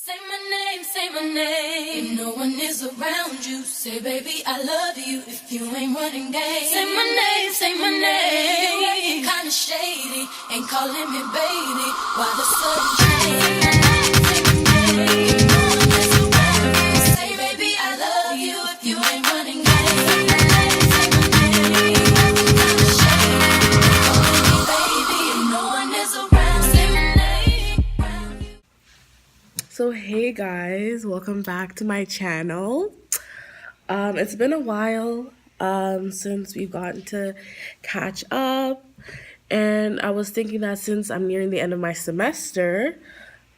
Say my name. If no one is around you, say, baby, I love you. If you ain't running game, say my name. You acting kinda shady, ain't calling me baby. Why the sudden change? Say my name. If no one is around you, say, baby, I love you. If you ain't running game, say my name. You acting kinda shady, ain't calling me baby. If no one is around, say my name. So hey guys, welcome back to my channel. It's been a while since we've gotten to catch up, and I was thinking that since I'm nearing the end of my semester,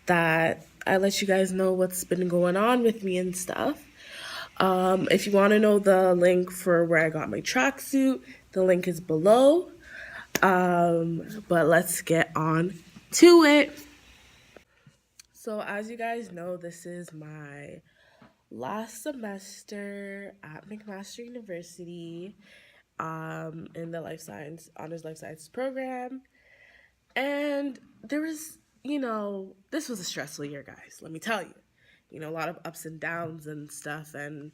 that I let you guys know what's been going on with me and stuff. If you want to know the link for where I got my tracksuit, the link is below. But let's get on to it. So as you guys know, this is my last semester at McMaster University in the honors life science program. And there was, this was a stressful year, guys, let me tell you. A lot of ups and downs and stuff. And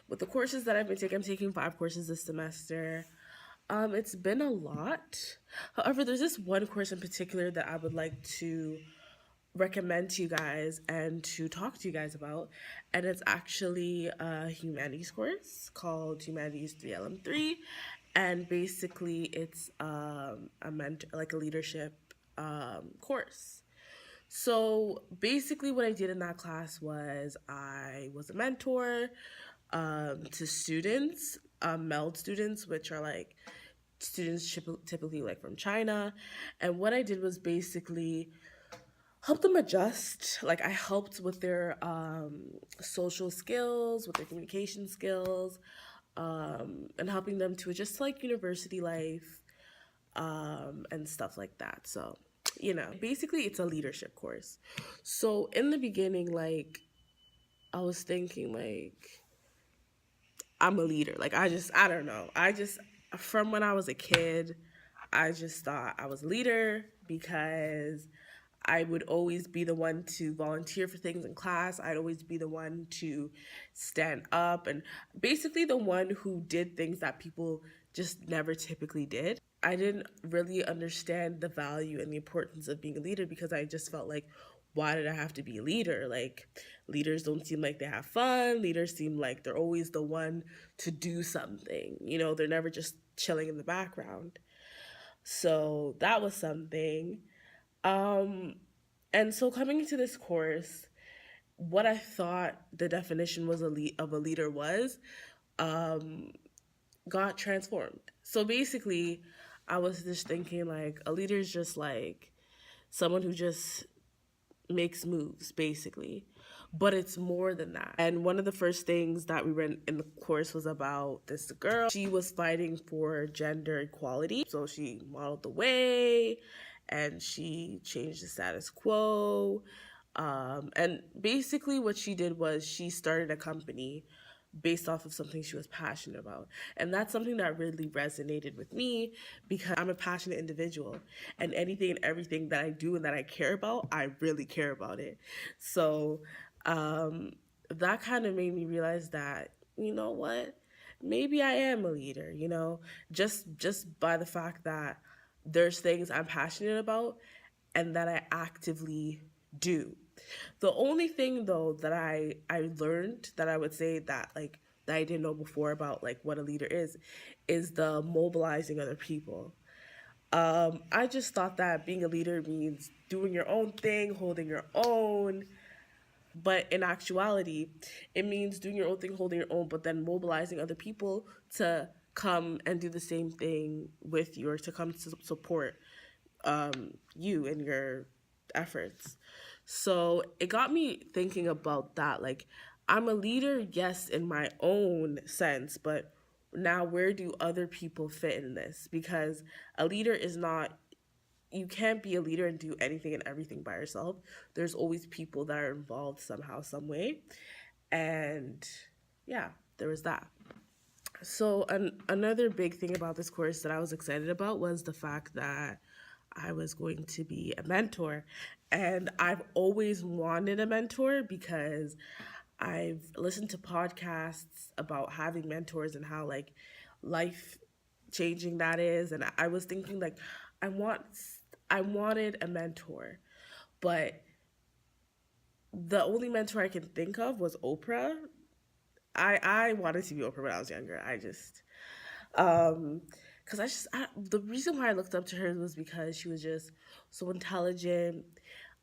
with the courses that I've been taking, I'm taking 5 courses this semester. It's been a lot. However, there's this one course in particular that I would like to recommend to you guys and to talk to you guys about, and it's actually a humanities course called Humanities 3LM3, and basically it's a leadership course. So basically what I did in that class was I was a mentor to students, MELD students, which are like students typically like from China, and what I did was basically help them adjust. Like I helped with their social skills, with their communication skills, and helping them to adjust to like university life and stuff like that. So, basically it's a leadership course. So in the beginning, like I was thinking like I'm a leader. Like I don't know. From when I was a kid, I just thought I was a leader because I would always be the one to volunteer for things in class. I'd always be the one to stand up and basically the one who did things that people just never typically did. I didn't really understand the value and the importance of being a leader because I just felt like, why did I have to be a leader? Like, leaders don't seem like they have fun. Leaders seem like they're always the one to do something. They're never just chilling in the background. So that was something. And so coming into this course, what I thought the definition was of a leader was, got transformed. So basically, I was just thinking like a leader is just like someone who just makes moves, basically. But it's more than that. And one of the first things that we read in the course was about this girl. She was fighting for gender equality. So she modeled the way and she changed the status quo. And basically what she did was she started a company based off of something she was passionate about. And that's something that really resonated with me because I'm a passionate individual, and anything and everything that I do and that I care about, I really care about it. So that kind of made me realize that, you know what, maybe I am a leader, just by the fact that there's things I'm passionate about and that I actively do. The only thing though that I learned that I would say that like that I didn't know before about like what a leader is the mobilizing other people. I just thought that being a leader means doing your own thing, holding your own, but in actuality, it means doing your own thing, holding your own, but then mobilizing other people to come and do the same thing with you or to come to support you and your efforts. So it got me thinking about that. Like, I'm a leader, yes, in my own sense, but now where do other people fit in this? Because a leader is not, you can't be a leader and do anything and everything by yourself. There's always people that are involved somehow, some way. And yeah, there was that. So another big thing about this course that I was excited about was the fact that I was going to be a mentor. And I've always wanted a mentor because I've listened to podcasts about having mentors and how like life changing that is. And I was thinking like I wanted a mentor, but the only mentor I can think of was Oprah. I wanted to be Oprah when I was younger. Because the reason why I looked up to her was because she was just so intelligent,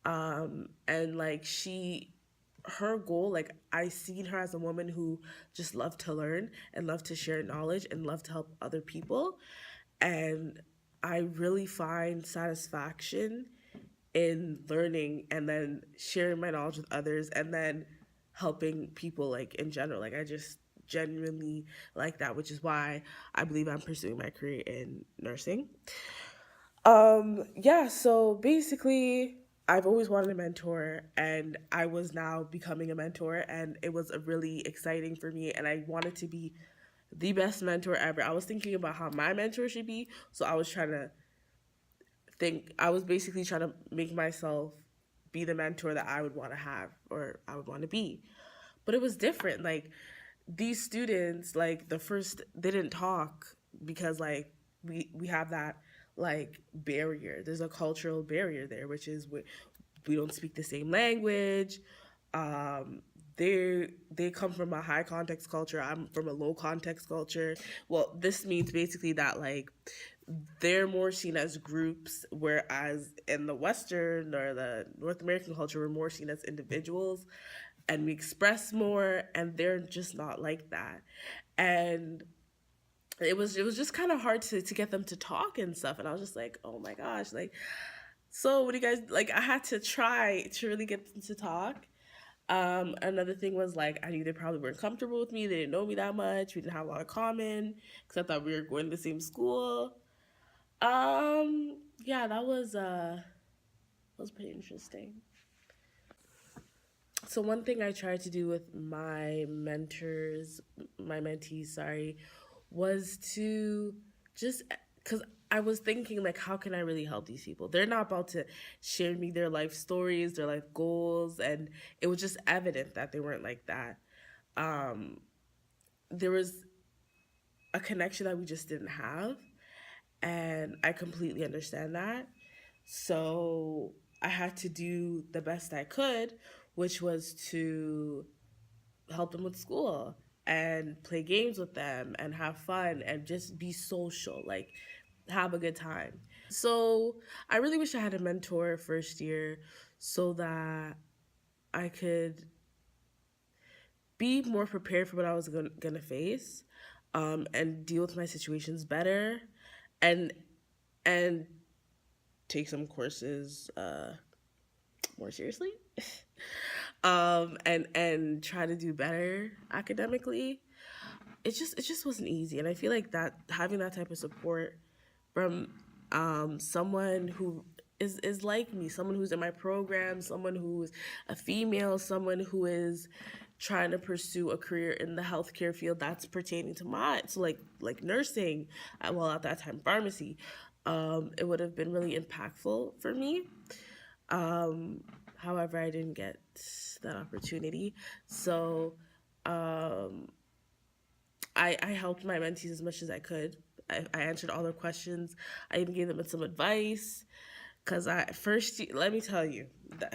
and like her goal, like I seen her as a woman who just loved to learn and loved to share knowledge and loved to help other people, and I really find satisfaction in learning and then sharing my knowledge with others and then helping people like in general. Like I just genuinely like that, which is why I believe I'm pursuing my career in nursing. Yeah, so basically I've always wanted a mentor and I was now becoming a mentor and it was a really exciting for me and I wanted to be the best mentor ever. I was thinking about how my mentor should be, so I was basically trying to make myself be the mentor that I would want to have or I would want to be. But it was different. Like these students, like the first they didn't talk because like we have that like barrier. There's a cultural barrier there, which is we don't speak the same language. Um, they come from a high context culture. I'm from a low context culture. Well, this means basically that like they're more seen as groups, whereas in the Western or the North American culture, we're more seen as individuals and we express more, and they're just not like that. And it was just kind of hard to get them to talk and stuff. And I was just like, oh my gosh, like, so what do you guys like? I had to try to really get them to talk. Another thing was like I knew they probably weren't comfortable with me. They didn't know me that much. We didn't have a lot of common because I thought we were going to the same school. Yeah, that was pretty interesting. So one thing I tried to do with my mentees, sorry, was to just because I was thinking like, how can I really help these people? They're not about to share me their life stories, their life goals, and it was just evident that they weren't like that. There was a connection that we just didn't have, and I completely understand that. So I had to do the best I could, which was to help them with school and play games with them and have fun and just be social, like have a good time. So I really wish I had a mentor first year so that I could be more prepared for what I was gonna face, and deal with my situations better, and and take some courses more seriously, and try to do better academically. It just wasn't easy, and I feel like that having that type of support from someone who is like me, someone who's in my program, someone who's a female, someone who is trying to pursue a career in the healthcare field that's pertaining to like nursing, well at that time pharmacy, it would have been really impactful for me. However, I didn't get that opportunity, so I helped my mentees as much as I could. I answered all their questions. I even gave them some advice. Because let me tell you, that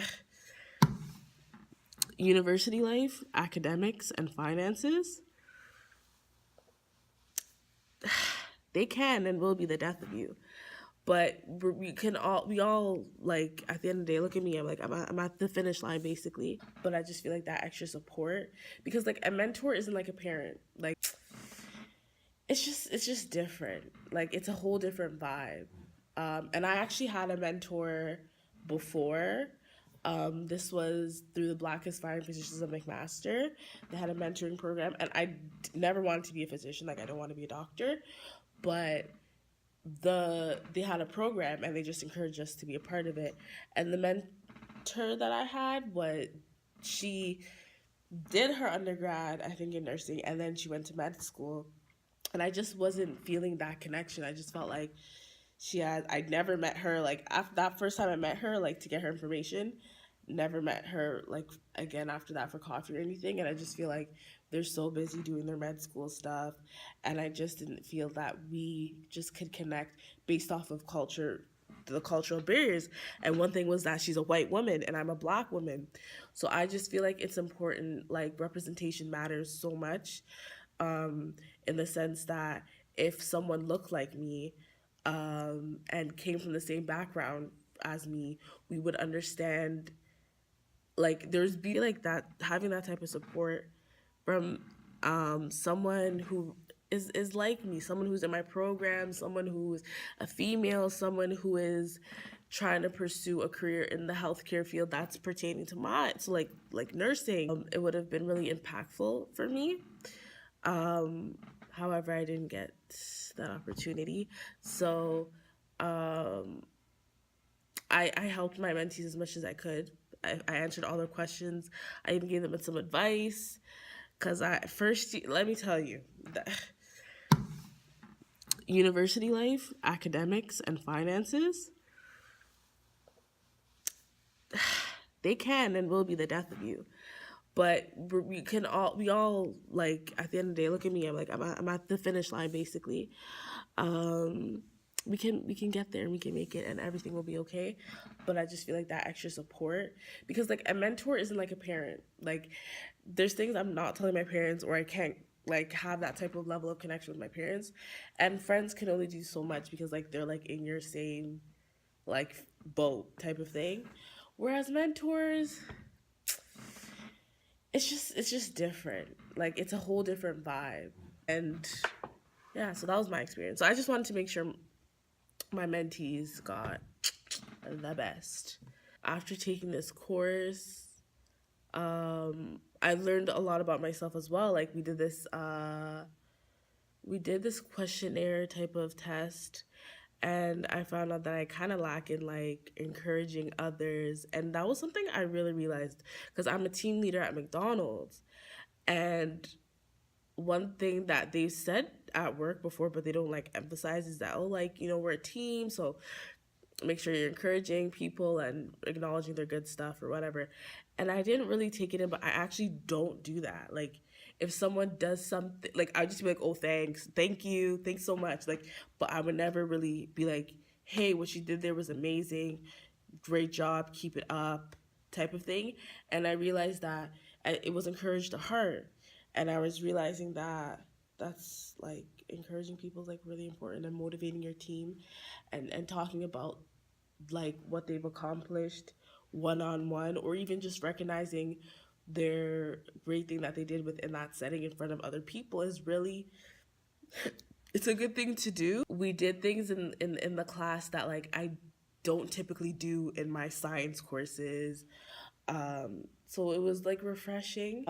university life, academics, and finances, they can and will be the death of you. But we all, like, at the end of the day, look at me, I'm at the finish line, basically. But I just feel like that extra support, because, like, a mentor isn't like a parent. Like, it's just different. Like it's a whole different vibe. And I actually had a mentor before. This was through the Black Aspiring Physicians of McMaster. They had a mentoring program, and never wanted to be a physician. Like I don't want to be a doctor, but they had a program, and they just encouraged us to be a part of it. And the mentor that I had was she did her undergrad, I think, in nursing, and then she went to med school, and I just wasn't feeling that connection. I just felt like I never met her, like, after that first time I met her, like, to get her information. Never met her, like, again after that for coffee or anything. And I just feel like they're so busy doing their med school stuff. And I just didn't feel that we just could connect based off of culture, the cultural barriers. And one thing was that she's a white woman and I'm a black woman. So I just feel like it's important, like, representation matters so much, in the sense that if someone looked like me, and came from the same background as me, we would understand, like, there's be like that, having that type of support from, someone who is like me, someone who's in my program, someone who's a female, someone who is trying to pursue a career in the healthcare field that's pertaining to mine. So like nursing, it would have been really impactful for me. However, I didn't get that opportunity. So I helped my mentees as much as I could. I answered all their questions. I even gave them some advice. Because let me tell you, that university life, academics, and finances, they can and will be the death of you. But we all, like, at the end of the day, look at me. I'm at the finish line, basically. We can get there and we can make it and everything will be okay. But I just feel like that extra support, because, like, a mentor isn't like a parent. Like, there's things I'm not telling my parents, or I can't, like, have that type of level of connection with my parents. And friends can only do so much because, like, they're, like, in your same, like, boat type of thing. Whereas mentors, it's just different. Like, it's a whole different vibe. And yeah, so that was my experience. So I just wanted to make sure my mentees got the best. After taking this course, I learned a lot about myself as well. Like, we did this questionnaire type of test, and I found out that I kind of lack in, like, encouraging others. And that was something I really realized, because I'm a team leader at McDonald's. And one thing that they've said at work before, but they don't, like, emphasize, is that, oh, like, we're a team, so make sure you're encouraging people and acknowledging their good stuff or whatever. And I didn't really take it in, but I actually don't do that. Like, if someone does something, like, I'd just be like, oh, thanks, thank you, thanks so much. Like, but I would never really be like, hey, what you did there was amazing, great job, keep it up, type of thing. And I realized that it was encouraged to her. And I was realizing that that's, like, encouraging people is, like, really important, and motivating your team, and talking about, like, what they've accomplished one-on-one, or even just recognizing their great thing that they did within that setting in front of other people is really, it's a good thing to do. We did things in the class that, like, I don't typically do in my science courses. So it was, like, refreshing.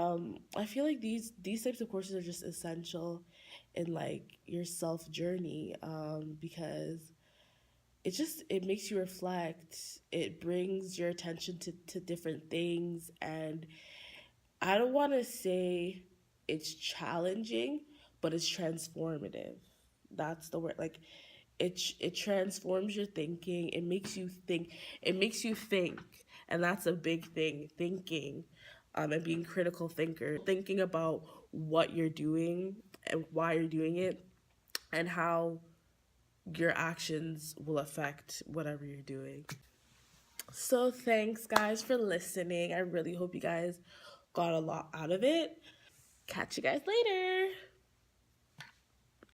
I feel like these types of courses are just essential in, like, your self journey, because it makes you reflect. It brings your attention to different things, and I don't want to say it's challenging, but it's transformative. That's the word. Like, it transforms your thinking. It makes you think. It makes you think, and that's a big thing. Thinking, and being critical thinker. Thinking about what you're doing and why you're doing it, and how your actions will affect whatever you're doing. So thanks, guys, for listening. I really hope you guys got a lot out of it. Catch you guys later.